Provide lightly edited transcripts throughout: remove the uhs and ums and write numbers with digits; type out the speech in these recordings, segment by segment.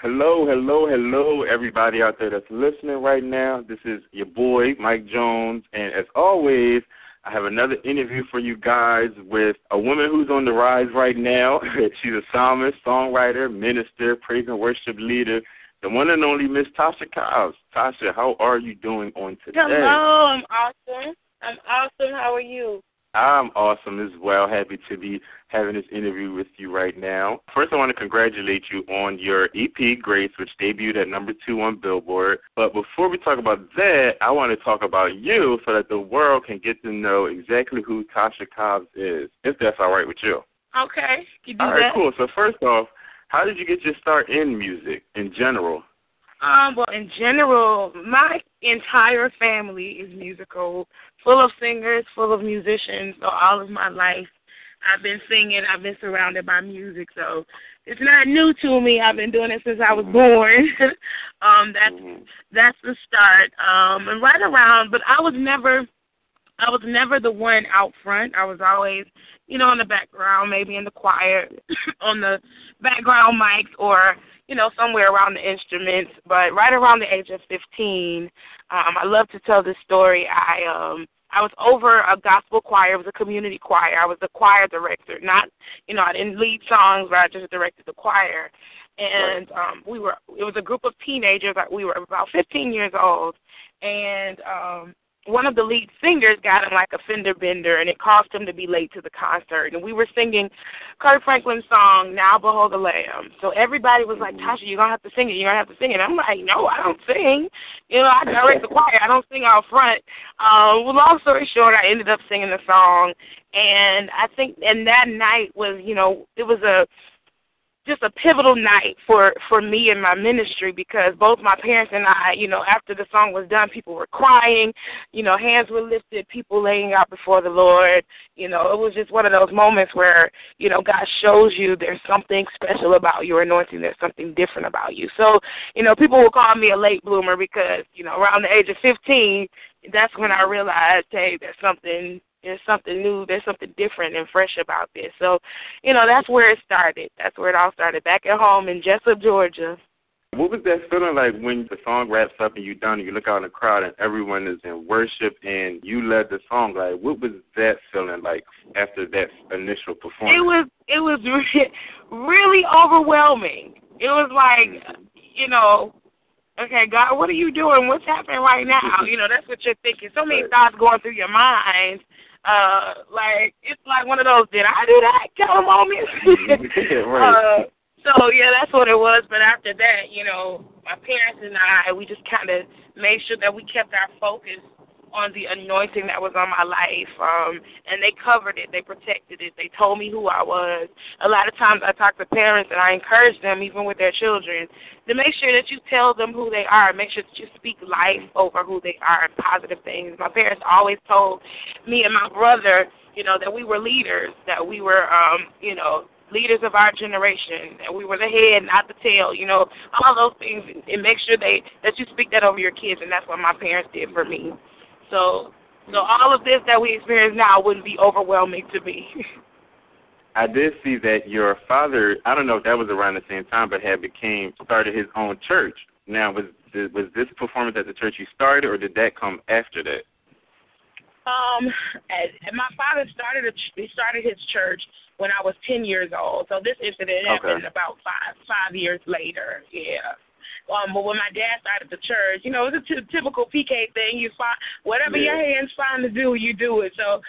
Hello, hello, hello, everybody out there that's listening right now. This is your boy, Mike Jones, and as always, I have another interview for you guys with a woman who's on the rise right now. She's a psalmist, songwriter, minister, praise and worship leader, the one and only Miss Tasha Cobbs. Tasha, how are you doing on today? Hello, I'm awesome. How are you? I'm awesome as well. Happy to be having this interview with you right now. First, I want to congratulate you on your EP, Grace, which debuted at #2 on Billboard. But before we talk about that, I want to talk about you so that the world can get to know exactly who Tasha Cobbs is, if that's all right with you. Okay, you do all right, that. Cool. So first off, how did you get your start in music in general? Well, in general, my entire family is musical, full of singers, full of musicians. So all of my life, I've been singing. I've been surrounded by music. So it's not new to me. I've been doing it since I was born. That's the start. And right around, but I was never the one out front. I was always, in the background, maybe in the choir, on the background mics, or somewhere around the instruments. But right around the age of 15, I love to tell this story. I was over a gospel choir. It was a community choir. I was the choir director. Not, I didn't lead songs, but I just directed the choir. And it was a group of teenagers. We were about 15 years old. And one of the lead singers got in like a fender bender, and it caused him to be late to the concert. And we were singing Kirk Franklin's song, Now Behold the Lamb. So everybody was like, Tasha, you're going to have to sing it. You're going to have to sing it. I'm like, no, I don't sing. I direct the choir. I don't sing out front. Well, long story short, I ended up singing the song. And I think, and that night was, it was just a pivotal night for me and my ministry, because both my parents and I, after the song was done, people were crying, hands were lifted, people laying out before the Lord. It was just one of those moments where, God shows you there's something special about your anointing, there's something different about you. So, people will call me a late bloomer because, around the age of 15, that's when I realized, hey, there's something new, there's something different and fresh about this. So, that's where it started. That's where it all started, back at home in Jessup, Georgia. What was that feeling like when the song wraps up and you're done and you look out in the crowd and everyone is in worship and you led the song? Like, what was that feeling like after that initial performance? It was really overwhelming. It was like, okay, God, what are you doing? What's happening right now? That's what you're thinking. So many thoughts going through your mind. It's like one of those, did I do that kind of moments? Right. So, yeah, that's what it was. But after that, my parents and I, we just kind of made sure that we kept our focus on the anointing that was on my life, and they covered it, they protected it, they told me who I was. A lot of times I talk to parents and I encourage them, even with their children, to make sure that you tell them who they are, make sure that you speak life over who they are and positive things. My parents always told me and my brother, that we were leaders, that we were, leaders of our generation, that we were the head, not the tail, all those things, and make sure that you speak that over your kids, and that's what my parents did for me. So all of this that we experience now wouldn't be overwhelming to me. I did see that your father, I don't know if that was around the same time, but started his own church. Now, was this performance at the church you started, or did that come after that? My father started his church when I was 10 years old. So this incident happened about five years later. Yeah. But when my dad started the church, it was a typical PK thing. You find whatever your hands find to do, you do it. So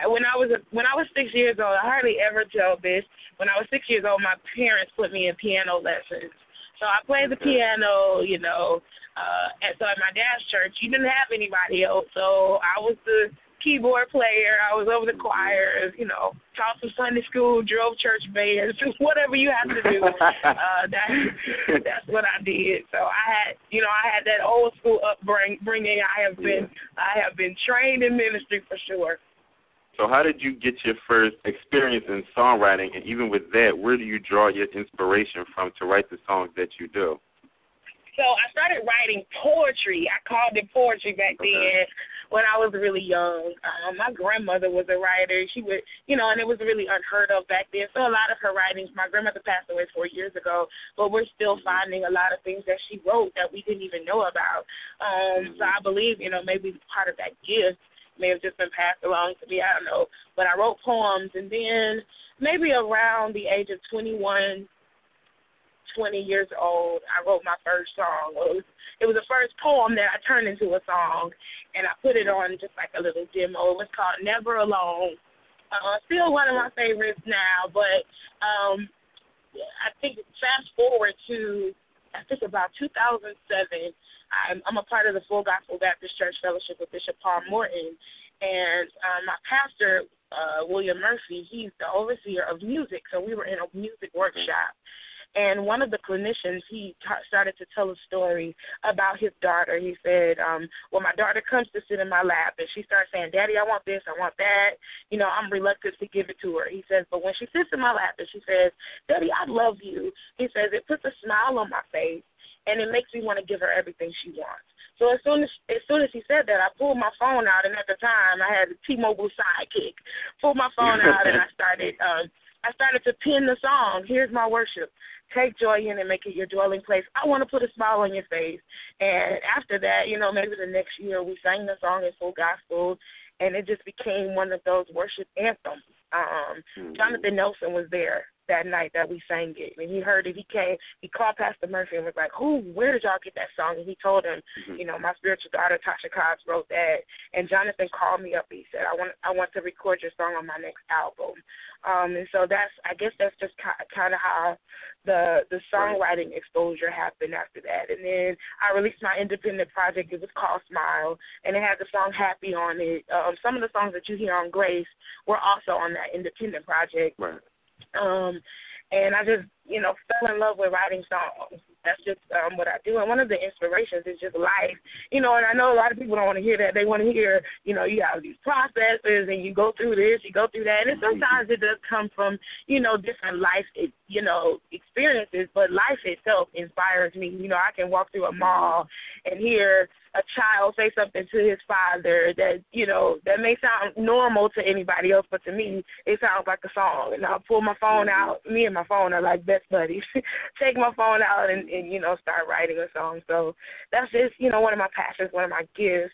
when I was 6 years old, I hardly ever tell this. When I was 6 years old, my parents put me in piano lessons. So I played the piano, and so at my dad's church, you didn't have anybody else. So I was the keyboard player. I was over the choirs, taught some Sunday school, drove church bands, whatever you have to do. That's what I did. So I had that old school upbringing. I have been trained in ministry for sure. So how did you get your first experience in songwriting? And even with that, where do you draw your inspiration from to write the songs that you do? So I started writing poetry. I called it poetry back then. when I was really young. My grandmother was a writer. She would, and it was really unheard of back then. So a lot of her writings, my grandmother passed away 4 years ago, but we're still finding a lot of things that she wrote that we didn't even know about. So I believe, maybe part of that gift may have just been passed along to me. I don't know. But I wrote poems, and then maybe around the age of 21, 20 years old, I wrote my first song. It was the first poem that I turned into a song, and I put it on just like a little demo. It was called Never Alone. Still one of my favorites now, but I think fast forward to, I think about 2007, I'm a part of the Full Gospel Baptist Church Fellowship with Bishop Paul Morton, and my pastor, William Murphy, he's the overseer of music, so we were in a music workshop. And one of the clinicians, he started to tell a story about his daughter. He said, my daughter comes to sit in my lap, and she starts saying, Daddy, I want this, I want that. I'm reluctant to give it to her. He says, but when she sits in my lap and she says, Daddy, I love you, he says, it puts a smile on my face, and it makes me want to give her everything she wants. So as soon as he said that, I pulled my phone out, and at the time I had a T-Mobile Sidekick. Pulled my phone out, and I started to pen the song, Here's My Worship. Take joy in and make it your dwelling place. I want to put a smile on your face. And after that, maybe the next year, we sang the song in Full Gospel, and it just became one of those worship anthems. Jonathan Nelson was there that night that we sang it, and he heard it. He called Pastor Murphy and was like, where did y'all get that song? And he told him, my spiritual daughter, Tasha Cobbs, wrote that. And Jonathan called me up and he said, I want to record your song on my next album. And so I guess that's just kind of how the songwriting exposure happened after that. And then I released my independent project. It was called Smile, and it had the song Happy on it. Some of the songs that you hear on Grace were also on that independent project. Right. And I just, fell in love with writing songs. That's just what I do. And one of the inspirations is just life. And I know a lot of people don't want to hear that. They want to hear, you have these processes and you go through this, you go through that. And sometimes it does come from, different life, experiences. But life itself inspires me. I can walk through a mall and hear a child say something to his father that, that may sound normal to anybody else, but to me, it sounds like a song. And I'll pull my phone out. Me and my phone are like best buddies. Take my phone out and start writing a song. So that's just, one of my passions, one of my gifts.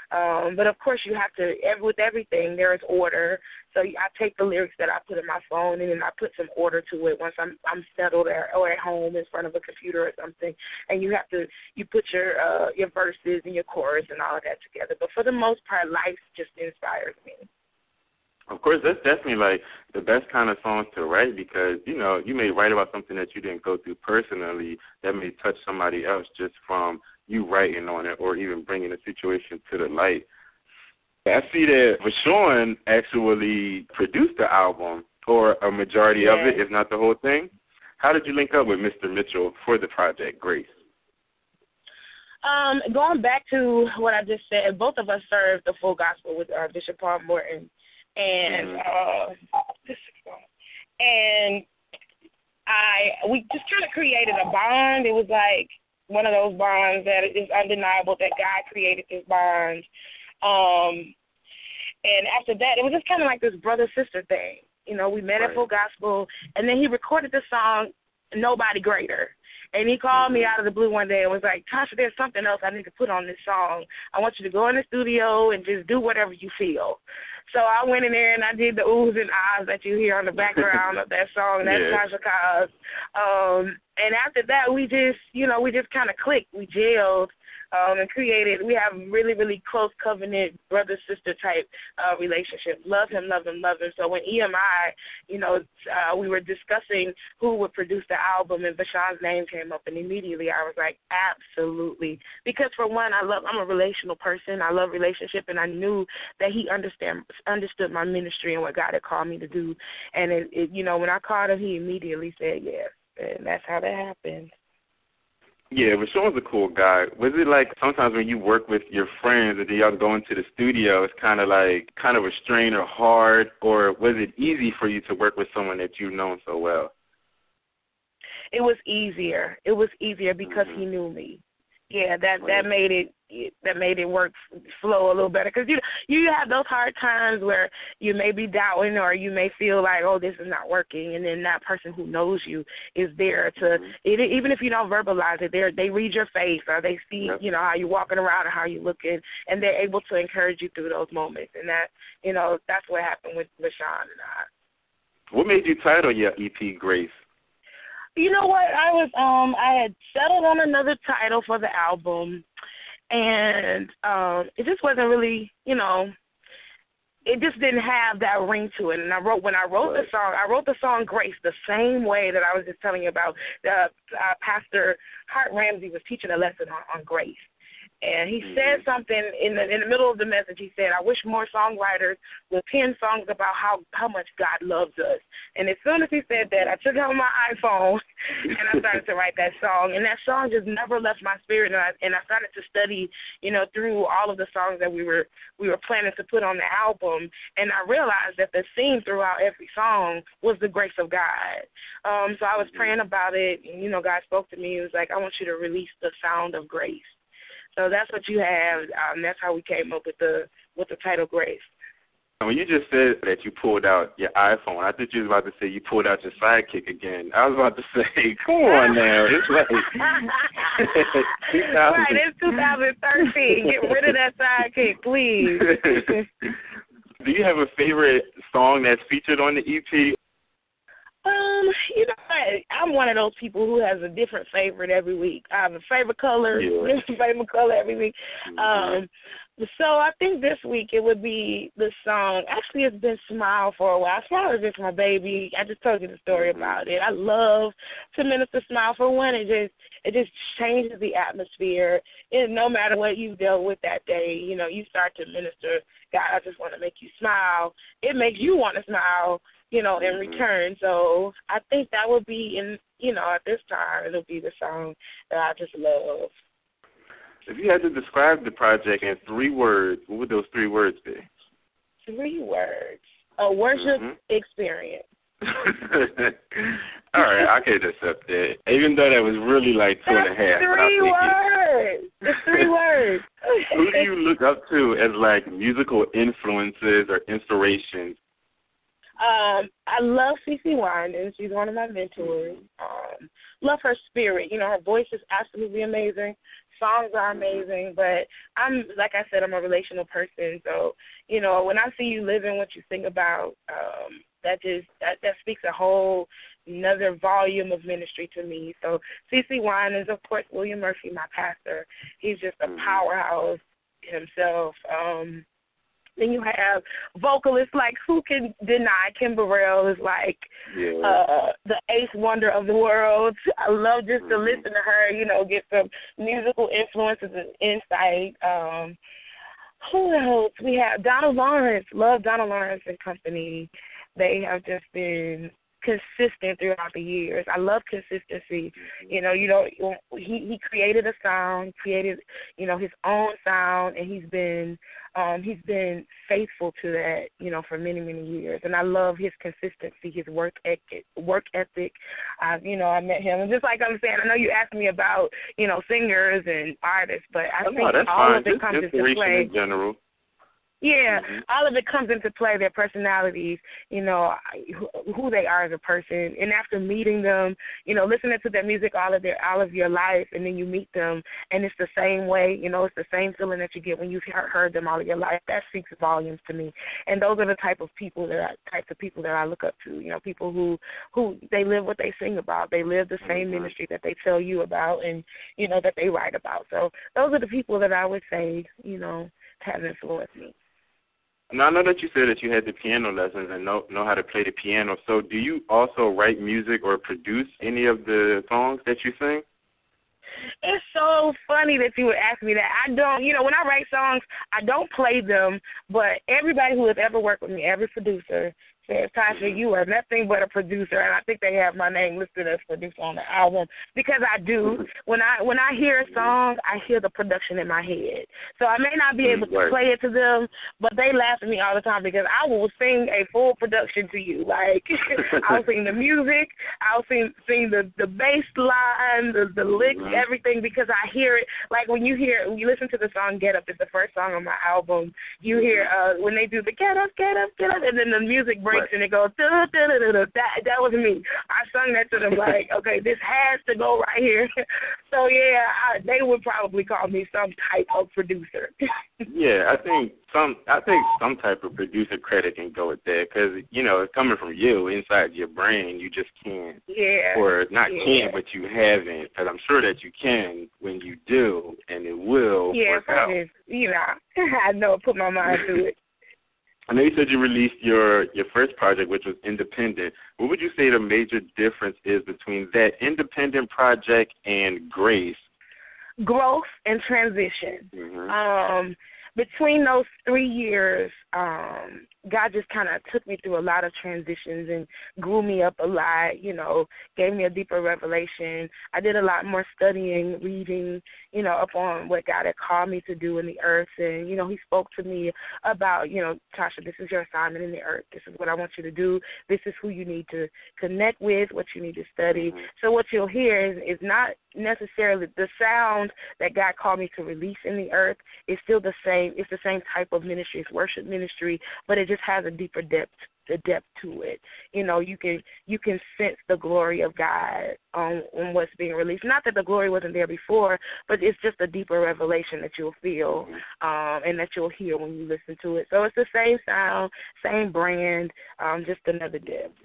But, of course, you have to, with everything, there is order. So I take the lyrics that I put in my phone, and then I put some order to it once I'm settled or at home in front of a computer or something. And you put your verses and your chorus and all of that together. But for the most part, life just inspires me. Of course, that's definitely like the best kind of songs to write because, you may write about something that you didn't go through personally that may touch somebody else just from you writing on it or even bringing a situation to the light. I see that VaShawn actually produced the album or a majority of it, if not the whole thing. How did you link up with Mr. Mitchell for the project, Grace? Going back to what I just said, both of us served the Full Gospel with Bishop Paul Morton. And we just kind of created a bond. It was like one of those bonds that is undeniable that God created this bond. And after that, it was just kind of like this brother-sister thing. We met at Full Gospel, and then he recorded the song Nobody Greater. And he called me out of the blue one day and was like, Tasha, there's something else I need to put on this song. I want you to go in the studio and just do whatever you feel. So I went in there and I did the oohs and ahs that you hear on the background of that song. That's Tasha Cobbs. And after that, we just kind of clicked. We gelled and created. We have really, really close covenant brother-sister type relationship. Love him, love him, love him. So when EMI, we were discussing who would produce the album, and VaShawn's name came up, and immediately I was like, absolutely. Because for one, I'm a relational person. I love relationship, and I knew that he understood my ministry and what God had called me to do. And when I called him, he immediately said yes, and that's how that happened. Yeah, VaShawn's a cool guy. Was it like sometimes when you work with your friends and then y'all go into the studio, it's kind of a strain or hard, or was it easy for you to work with someone that you've known so well? It was easier. It was easier because he knew me. Yeah, that made it work flow a little better, because you have those hard times where you may be doubting or you may feel like, oh, this is not working, and then that person who knows you is there to even if you don't verbalize it, they read your face or they see how you're walking around and how you're looking, and they're able to encourage you through those moments, and that that's what happened with VaShawn and I. What made you title your EP Grace? You know what? I had settled on another title for the album, and it just wasn't really, it just didn't have that ring to it. And when I wrote the song Grace the same way that I was just telling you about. Pastor Hart Ramsey was teaching a lesson on grace. And he said something in the middle of the message. He said, I wish more songwriters would pen songs about how much God loves us. And as soon as he said that, I took out my iPhone and I started to write that song. And that song just never left my spirit. And I started to study, through all of the songs that we were planning to put on the album. And I realized that the theme throughout every song was the grace of God. So I was praying about it. And, God spoke to me. He was like, I want you to release the sound of grace. So that's what you have. That's how we came up with the title Grace. When you just said that you pulled out your iPhone, I thought you was about to say you pulled out your sidekick again. I was about to say, come on now. It's like right, it's 2013. Get rid of that sidekick, please. Do you have a favorite song that's featured on the EP? I'm one of those people who has a different favorite every week. I have a favorite color, favorite color every week. So I think this week it would be the song. Actually, it's been Smile for a while. Smile is just my baby. I just told you the story about it. I love to minister Smile. For one, it just changes the atmosphere. And no matter what you've dealt with that day, you start to minister, God, I just want to make you smile. It makes you want to smile, in return. So I think that would be at this time, it'll be the song that I just love. If you had to describe the project in 3 words, what would those 3 words be? 3 words. A worship experience. All right, I can accept that. Even though that was really like 2.5. 3 words. It's 3 words. Who do you look up to as like musical influences or inspirations? I love CeCe Winans. She's one of my mentors. Love her spirit. Her voice is absolutely amazing. Songs are amazing, but I'm a relational person. So, when I see you living what you sing about, that speaks a whole another volume of ministry to me. So CeCe Winans, of course, William Murphy, my pastor. He's just a powerhouse himself. Then you have vocalists like, who can deny Kim Burrell is like the ace wonder of the world. I love just to listen to her, get some musical influences and insight. Who else? We have Donald Lawrence. Love Donald Lawrence and company. They have just been consistent throughout the years. I love consistency. He created a sound, created, his own sound, and he's been faithful to that, for many, many years. And I love his consistency, his work ethic. I met him, and just like I'm saying, I know you asked me about, singers and artists, but I think all of it comes into play. In general. Yeah, all of it comes into play, their personalities, who they are as a person. And after meeting them, listening to their music all of your life, and then you meet them, and it's the same way, it's the same feeling that you get when you've heard them all of your life. That speaks volumes to me. And those are the types of people that I look up to, people who they live what they sing about. They live the same ministry that they tell you about and, that they write about. So those are the people that I would say, have influenced me. Now, I know that you said that you had the piano lessons and know how to play the piano. So do you also write music or produce any of the songs that you sing? It's so funny that you would ask me that. I don't, when I write songs, I don't play them, but everybody who has ever worked with me, every producer, says, Tasha, you are nothing but a producer, and I think they have my name listed as producer on the album because I do. When I hear a song, I hear the production in my head. So I may not be able to play it to them, but they laugh at me all the time because I will sing a full production to you. Like, I'll sing the music, I'll sing the bass line, the licks, everything, because I hear it. Like when you listen to the song Get Up, it's the first song on my album, you hear when they do the get up, get up, get up, and then the music breaks and it goes, da, da, da, da, da. That was me. I sung that to them like, okay, this has to go right here. So, yeah, they would probably call me some type of producer. Yeah, I think some type of producer credit can go with that because, you know, it's coming from you inside your brain. You just can't. Yeah. Or not can't, but you haven't. Because I'm sure that you can when you do, and it will work out. You know, I know, put my mind to it. I know you said you released your first project, which was independent. What would you say the major difference is between that independent project and Grace? Growth and transition. Mm-hmm. Between those 3 years, God just kind of took me through a lot of transitions and grew me up a lot, you know, gave me a deeper revelation. I did a lot more studying, reading, you know, upon what God had called me to do in the earth. And, you know, he spoke to me about, you know, Tasha, this is your assignment in the earth. This is what I want you to do. This is who you need to connect with, what you need to study. So what you'll hear is not necessarily the sound that God called me to release in the earth. It's still the same. It's the same type of ministry. It's worship ministry, but it just has a deeper depth to it. You know, you can sense the glory of God on what's being released. Not that the glory wasn't there before, but it's just a deeper revelation that you'll feel and that you'll hear when you listen to it. So it's the same sound, same brand, just another depth.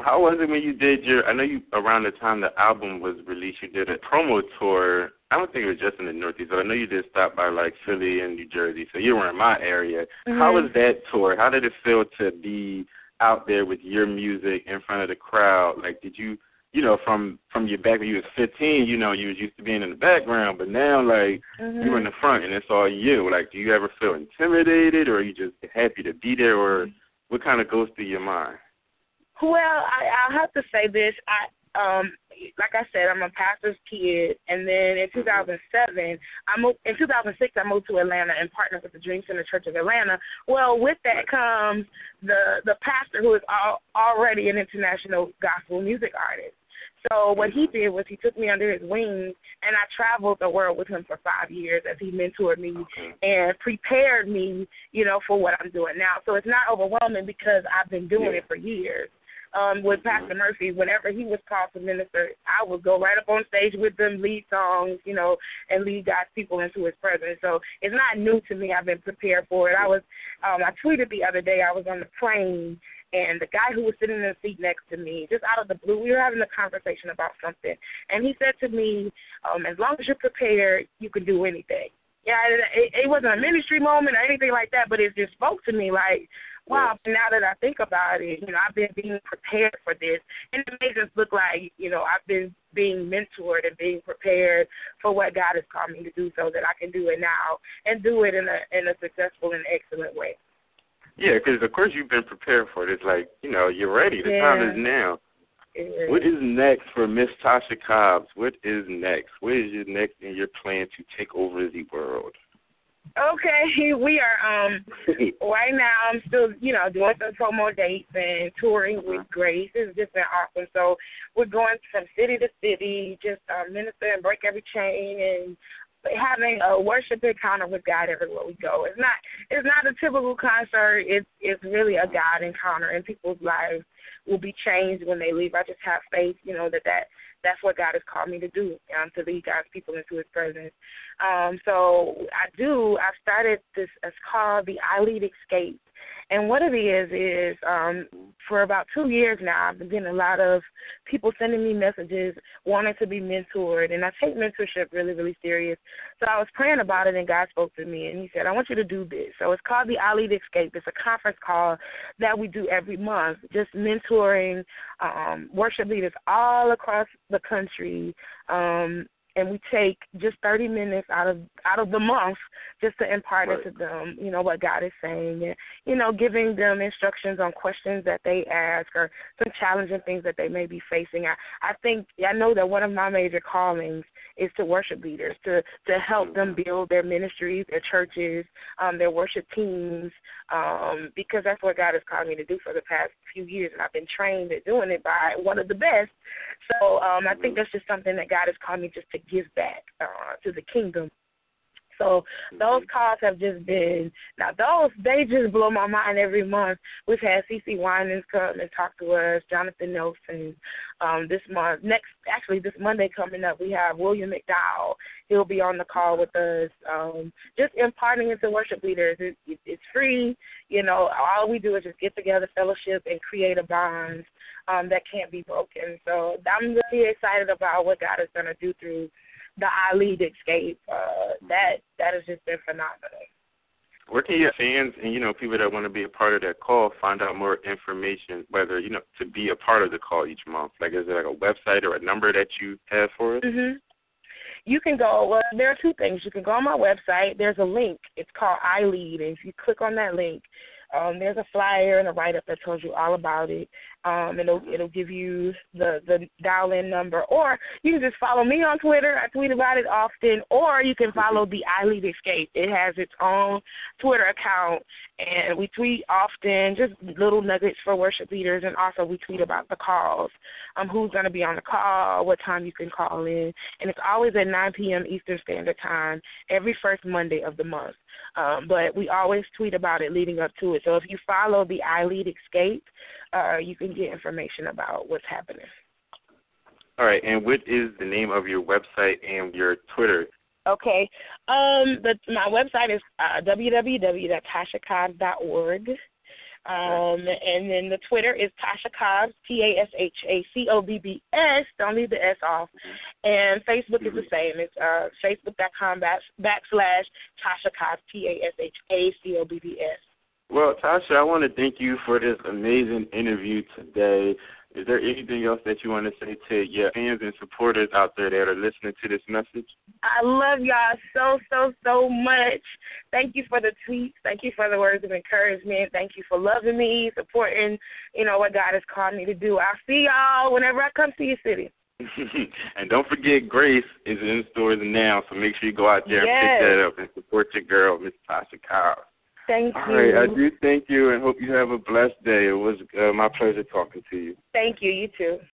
How was it when you did I know you, around the time the album was released, you did a promo tour. I don't think it was just in the Northeast, but I know you did stop by, like, Philly and New Jersey, so you were in my area. Mm-hmm. How was that tour? How did it feel to be out there with your music in front of the crowd? Like, did you, you know, from your back when you was 15, you know, you was used to being in the background, but now, like, you're in the front and it's all you. Like, do you ever feel intimidated, or are you just happy to be there, or what kind of goes through your mind? Well, I have to say this. Like I said, I'm a pastor's kid, and then in 2007, in 2006, I moved to Atlanta and partnered with the Dream Center Church of Atlanta. Well, with that comes the pastor who is already an international gospel music artist. So what he did was he took me under his wings, and I traveled the world with him for 5 years as he mentored me and prepared me, you know, for what I'm doing now. So it's not overwhelming because I've been doing it for years. With Pastor Murphy, whenever he was called to minister, I would go right up on stage with them, lead songs, you know, and lead God's people into his presence. So it's not new to me. I've been prepared for it. I tweeted the other day, I was on the plane, and the guy who was sitting in the seat next to me, just out of the blue, we were having a conversation about something, and he said to me, as long as you're prepared, you can do anything. Yeah, it wasn't a ministry moment or anything like that, but it just spoke to me like, wow, now that I think about it, you know, I've been being prepared for this. And it makes us look like, you know, I've been being mentored and being prepared for what God has called me to do so that I can do it now and do it in a successful and excellent way. Yeah, because, of course, you've been prepared for it. It's like, you know, you're ready. The time is now. Yeah. What is next for Miss Tasha Cobbs? What is next? What is your next in your plan to take over the world? Okay, we are right now. I'm still, you know, doing some promo dates and touring with Grace. It's just been awesome. So we're going from city to city, just minister and break every chain and having a worship encounter with God everywhere we go. It's not a typical concert. It's really a God encounter, and people's lives will be changed when they leave. I just have faith, you know, that's what God has called me to do, to lead God's people into his presence. So I've started this, it's called the alot Escape. And what it is for about 2 years now, I've been getting a lot of people sending me messages wanting to be mentored, and I take mentorship really, really serious. So I was praying about it, and God spoke to me, and he said, I want you to do this. So it's called the alot Escape. It's a conference call that we do every month, just mentoring worship leaders all across the country, and we take just 30 minutes out of the month just to impart into them, what God is saying, and, giving them instructions on questions that they ask or some challenging things that they may be facing. I know that one of my major callings is to worship leaders, to help them build their ministries, their churches, their worship teams, because that's what God has called me to do for the past few years, and I've been trained at doing it by one of the best. So I think that's just something that God has called me just to give back to the kingdom. So those calls have just been, they just blow my mind every month. We've had CeCe Winans come and talk to us, Jonathan Nelson. This Monday coming up, we have William McDowell. He'll be on the call with us, just imparting into worship leaders. It's free. All we do is just get together, fellowship, and create a bond that can't be broken. So I'm really excited about what God is going to do through the alot escape. That has just been phenomenal. Where can your fans and, people that want to be a part of that call find out more information, whether, to be a part of the call each month? Like, is there like a website or a number that you have for it? Mm-hmm. You can go, there are two things. You can go on my website. There's a link. It's called iLead, and if you click on that link, there's a flyer and a write-up that tells you all about it. It'll give you the dial-in number. Or you can just follow me on Twitter. I tweet about it often. Or you can follow the alot escape. It has its own Twitter account, and we tweet often, just little nuggets for worship leaders, and also we tweet about the calls, who's going to be on the call, what time you can call in. And it's always at 9 p.m. Eastern Standard Time, every first Monday of the month. But we always tweet about it leading up to it. So if you follow the alot escape, you can get information about what's happening. All right. And what is the name of your website and your Twitter? Okay. My website is www.tashacobbs.org. And then the Twitter is Tasha Cobbs, TashaCobbs. Don't leave the S off. And Facebook is the same. It's facebook.com/Tasha Cobbs, TashaCobbs. Well, Tasha, I want to thank you for this amazing interview today. Is there anything else that you want to say to your fans and supporters out there that are listening to this message? I love y'all so much. Thank you for the tweets. Thank you for the words of encouragement. Thank you for loving me, supporting, what God has called me to do. I'll see y'all whenever I come to your city. And don't forget, Grace is in stores now, so make sure you go out there and pick that up and support your girl, Miss Tasha Cobbs. Thank you. All right, I do thank you and hope you have a blessed day. It was my pleasure talking to you. Thank you. You too.